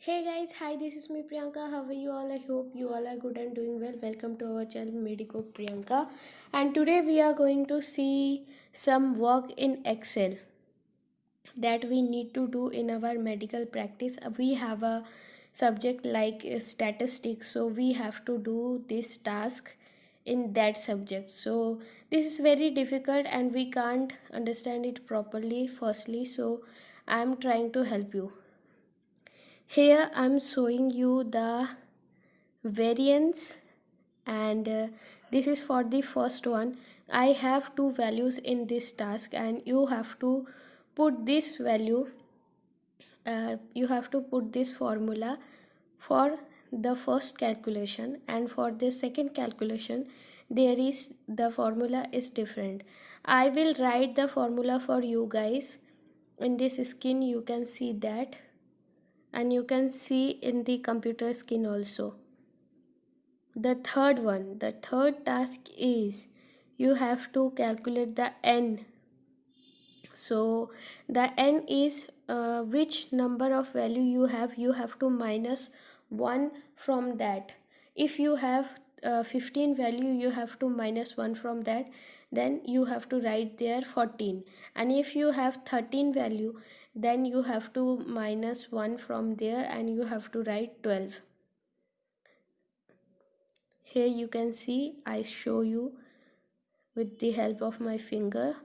Hey guys, hi, this is me Priyanka. How are you all? I hope you all are good and doing well. Welcome to our channel Medico Priyanka. And today we are going to see some work in Excel that we need to do in our medical practice. We have a subject like statistics, so we have to do this task in that subject. So this is very difficult and we can't understand it properly firstly, so I am trying to help you. Here I'm showing you the variance, and this is for the first one. I have two values in this task and you have to put this value, you have to put this formula for the first calculation, and for the second calculation there is the formula is different. I will write the formula for you guys in this screen. You can see that, and you can see in the computer screen also. The third one, the third task is you have to calculate the n. So the n is which number of value you have to minus 1 from that. If you have 15 value, you have to minus 1 from that, then you have to write there 14. And if you have 13 value, then you have to minus 1 from there and you have to write 12. Here you can see I show you with the help of my finger.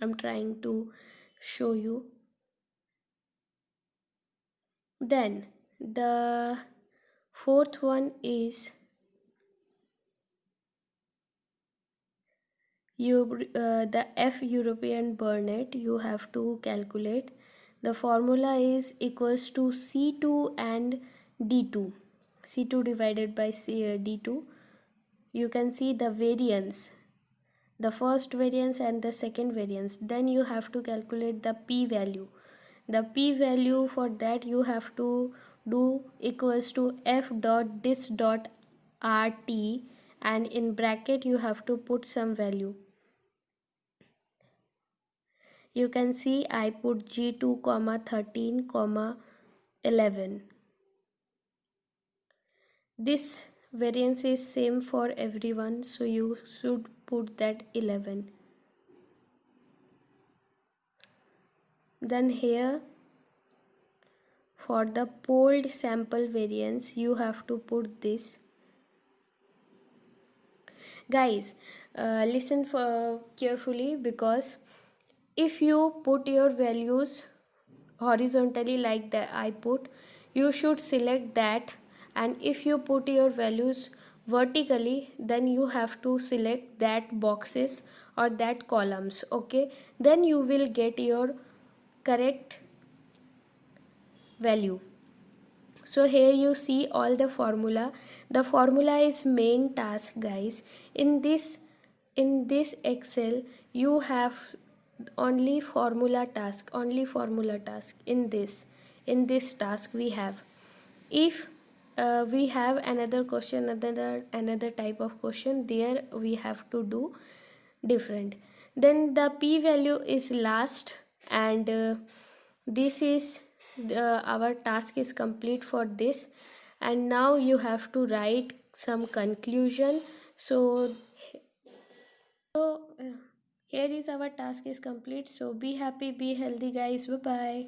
I'm trying to show you. Then the fourth one is the F European Burnett. You have to calculate. The formula is equals to C2 and D2. C2 divided by D2. You can see the variance, the first variance and the second variance. Then you have to calculate the p value. The p value for that you have to do equals to f dot dis dot rt, and in bracket you have to put some value. You can see I put g2 comma 13 comma 11. This variance is same for everyone, so you should put that 11. Then here for the polled sample variance you have to put this. Guys, listen for carefully, because if you put your values horizontally like that I put, you should select that, and if you put your values vertically, then you have to select that boxes or that columns. Okay, then you will get your correct value. So here you see all the formula. The formula is main task, guys. In this Excel you have only formula task, in this task we have. If we have another question, another type of question, there we have to do different. Then the p value is last, and this is our task is complete for this. And now you have to write some conclusion. So here is our task is complete. So be happy, be healthy guys. Bye bye.